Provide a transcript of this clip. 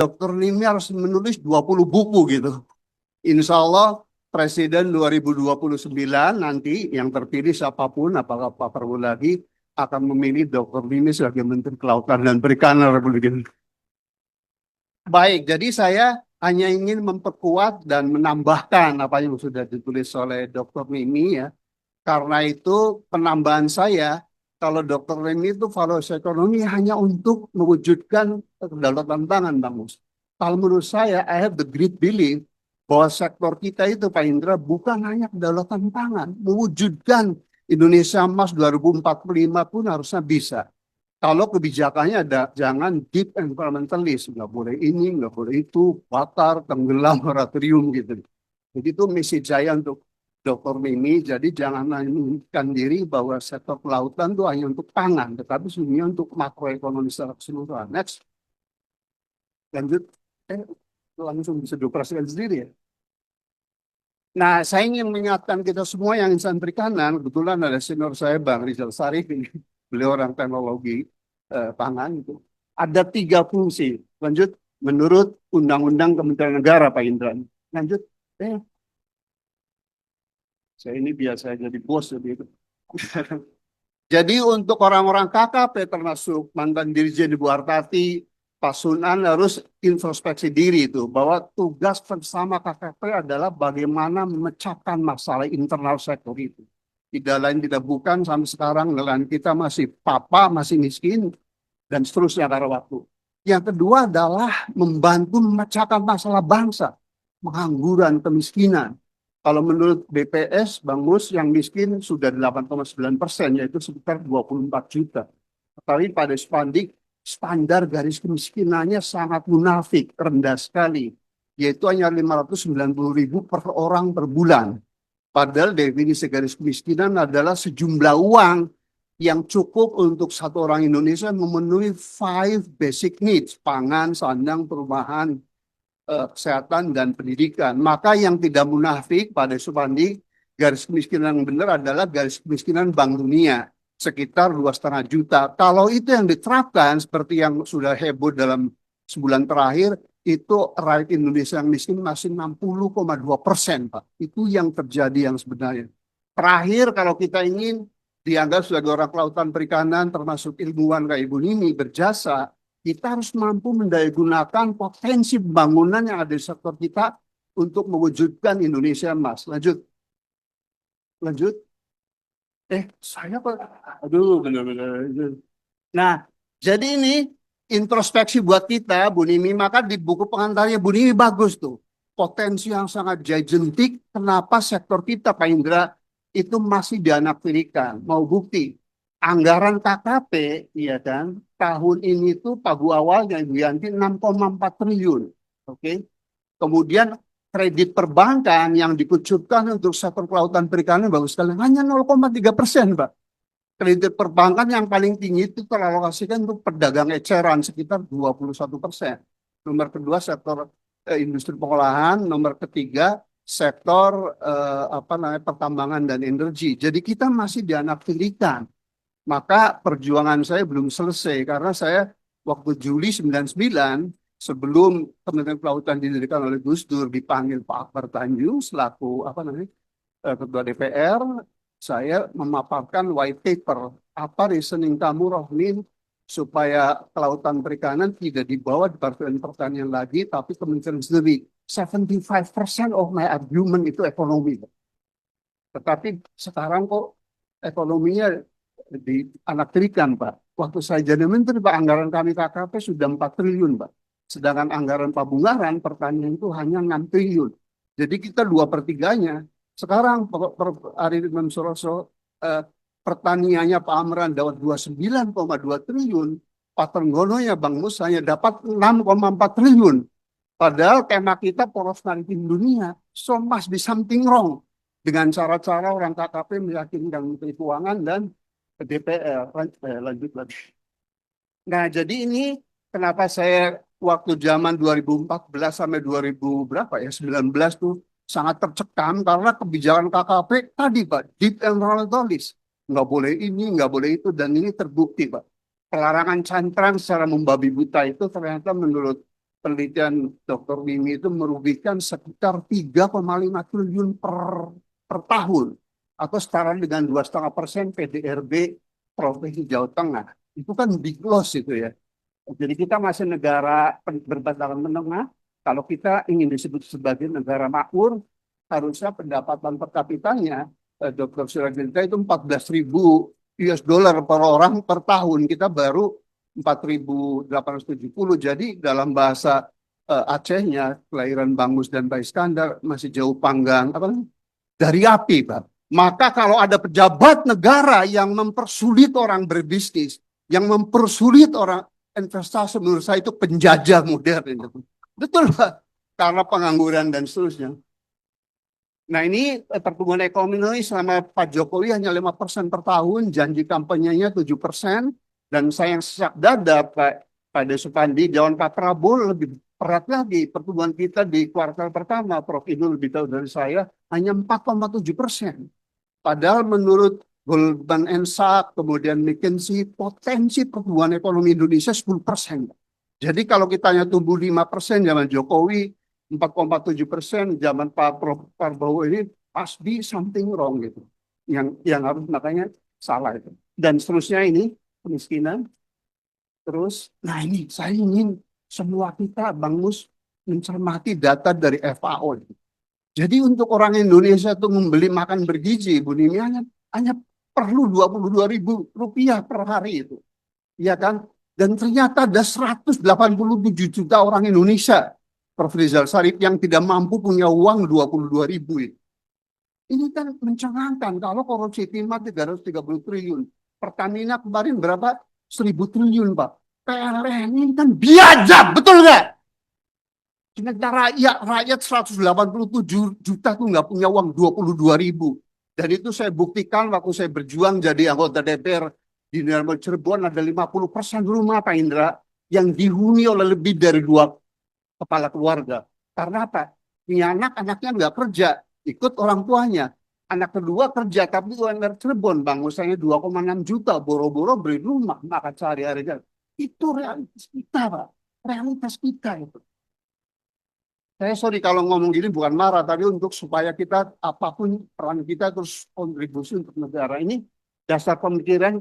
Dokter Nimi harus menulis 20 buku gitu. Insya Allah Presiden 2029 nanti yang terpilih siapapun, apakah Pak Prabowo lagi, akan memilih Dokter Nimi sebagai Menteri Kelautan dan Perikanan Republik Indonesia. Baik, jadi saya hanya ingin memperkuat dan menambahkan apa yang sudah ditulis oleh Dokter Nimi ya. Karena itu penambahan saya, kalau Dokter Reni itu valuasi ekonomi hanya untuk mewujudkan kedaulatan pangan, Bang Mus. Kalau menurut saya, I have the great belief bahwa sektor kita itu, Pak Indra, bukan hanya kedaulatan pangan, mewujudkan Indonesia Emas 2045 pun harusnya bisa. Kalau kebijakannya ada, jangan deep environmentalist, nggak boleh ini, nggak boleh itu, bakar, tenggelam, moratorium gitu. Jadi itu misi saya untuk Dr. Mimi, jadi jangan menunjukkan diri bahwa sektor kelautan itu hanya untuk pangan, tetapi sebenarnya untuk makroekonomi secara keseluruhan. Next, lanjut. Eh, Langsung bisa dioperasikan sendiri ya. Nah, saya ingin mengingatkan kita semua yang insan perikanan, kebetulan ada senior saya Bang Rizal Sarif, ini beliau orang teknologi pangan itu. Ada 3 fungsi. Lanjut, menurut Undang-Undang Kementerian Negara, Pak Indra. Lanjut, eh, saya ini biasa jadi bos jadi itu. Jadi untuk orang-orang KKP termasuk mantan Dirjen Ibu Hartati, Pak Sunan harus introspeksi diri itu bahwa tugas bersama KKP adalah bagaimana memecahkan masalah internal sektor itu. Tidak lain tidak bukan sampai sekarang nelayan kita masih papa, masih miskin, dan seterusnya karena waktu. Yang kedua adalah membantu memecahkan masalah bangsa, pengangguran, kemiskinan. Kalau menurut BPS, Bang Mus, yang miskin sudah 8,9%, yaitu sekitar 24 juta. Tapi pada Spandik, standar garis kemiskinannya sangat munafik, rendah sekali, yaitu hanya 590.000 per orang per bulan. Padahal definisi garis kemiskinan adalah sejumlah uang yang cukup untuk satu orang Indonesia memenuhi 5 basic needs, pangan, sandang, perumahan, kesehatan, dan pendidikan. Maka yang tidak munafik pada Supandi, garis kemiskinan yang benar adalah garis kemiskinan Bank Dunia, sekitar 2,5 juta. Kalau itu yang diterapkan, seperti yang sudah heboh dalam sebulan terakhir, itu rakyat Indonesia yang miskin masih 60,2%, Pak. Itu yang terjadi yang sebenarnya. Terakhir, kalau kita ingin dianggap sebagai orang kelautan perikanan, termasuk ilmuwan kayak Ibu Nini, berjasa, kita harus mampu mendayagunakan potensi pembangunan yang ada di sektor kita untuk mewujudkan Indonesia Emas. Lanjut. Lanjut. Saya kok. Aduh, benar-benar. Nah, jadi ini introspeksi buat kita, Bu Nimi. Maka di buku pengantarnya Bu Nimi bagus tuh. Potensi yang sangat gigantic. Kenapa sektor kita, Pak Indra, itu masih dianaktirikan. Mau bukti. Anggaran KKP, ya kan, tahun ini tuh pagu awalnya Ibu Yanti 6,4 triliun. Oke. Kemudian kredit perbankan yang dikucurkan untuk sektor kelautan perikanan bagus sekali. Hanya 0,3%, Pak. Kredit perbankan yang paling tinggi itu teralokasikan untuk pedagang eceran sekitar 21%. Nomor kedua sektor industri pengolahan, nomor ketiga sektor pertambangan dan energi. Jadi kita masih dianaktirikan. Maka perjuangan saya belum selesai karena saya waktu Juli 99 sebelum Kementerian Kelautan didirikan oleh Gus Dur dipanggil Pak Akbar Tanjung selaku ketua DPR, saya memaparkan white paper apa reasoning kamu Rohmin supaya kelautan perikanan tidak dibawa di Departemen Pertanian lagi tapi Kementerian sendiri. 75% of my argument itu ekonomi. Tetapi sekarang kok ekonominya dianaktirikan, Pak. Waktu saya jadi menteri, Pak, anggaran kami KKP sudah 4 triliun, Pak. Sedangkan anggaran pabungaran pertanian itu hanya 6 triliun. Jadi kita 2/3-nya. Sekarang Ari Suroso pertaniannya Pak Amran dapat 29,2 triliun. Pak Trenggono ya Bang Mus hanya dapat 6,4 triliun. Padahal tema kita poros maritim dunia. So must be something wrong dengan cara-cara orang KKP meyakinkan Menteri Keuangan dan DPR. Lanjut lagi. Nah, jadi ini kenapa saya waktu zaman 2014 sampai 2000 berapa ya 19 tuh sangat tercekam karena kebijakan KKP tadi, Pak, deep environmentalist. Nggak boleh ini, nggak boleh itu, dan ini terbukti, Pak. Pelarangan cantrang secara membabi buta itu ternyata menurut penelitian Dr. Mimi itu merugikan sekitar 3,5 triliun per tahun atau setara dengan 2,5% PDRB Provinsi Jawa Tengah. Itu kan big loss itu ya. Jadi kita masih negara berbadan menengah. Kalau kita ingin disebut sebagai negara makmur, harusnya pendapatan per kapitanya Dr. Suraginta itu 14.000 US dollar per orang per tahun. Kita baru 4.870. Jadi dalam bahasa Acehnya, kelahiran Bang Mus dan Pak Iskandar masih jauh panggang apa, dari api, Pak. Maka kalau ada pejabat negara yang mempersulit orang berbisnis, yang mempersulit orang investasi, menurut saya itu penjajah modern. Betul, Pak. Karena pengangguran dan seterusnya. Nah ini pertumbuhan ekonomi selama Pak Jokowi hanya 5% per tahun, janji kampanyenya 7%, dan saya yang sesak dada Pak Desupandi, Dewan Pak Prabowo lebih berat lagi. Pertumbuhan kita di kuartal pertama, Prof. Idul lebih tahu dari saya, hanya 4,7%. Padahal menurut Goldman Sachs, kemudian McKinsey, potensi pertumbuhan ekonomi Indonesia 10%. Jadi kalau kita hanya tumbuh 5% zaman Jokowi, 4,7% zaman Pak Prabowo ini pasti something wrong gitu. Yang harus makanya salah itu. Dan seterusnya ini kemiskinan. Terus, nah ini saya ingin semua kita Bang Mus mencermati data dari FAO. Jadi untuk orang Indonesia itu membeli makan bergizi, Bu Nini hanya perlu 22.000 rupiah per hari itu. Ya kan? Dan ternyata ada 187 juta orang Indonesia, Prof. Rizal Sarif, yang tidak mampu punya uang 22.000 itu. Ini kan mencengangkan kalau korupsi timah 330 triliun. Pertamina kemarin berapa? 1.000 triliun, Pak. PLN ini kan biadab, betul nggak? Sementara rakyat 187 juta tuh nggak punya uang 22.000. Dan itu saya buktikan waktu saya berjuang jadi anggota DPR di Nirmal Cirebon, ada 50% rumah Pak Indra yang dihuni oleh lebih dari 2 kepala keluarga. Karena apa? Ini anaknya nggak kerja, ikut orang tuanya. Anak kedua kerja, tapi UMR Cirebon, Bang, usahanya 2,6 juta, boro-boro beli rumah, makan sehari-hari. Itu realitas kita, Pak. Realitas kita itu. Saya sorry kalau ngomong gini bukan marah, tapi untuk supaya kita apapun peran kita terus kontribusi untuk negara ini, dasar pemikiran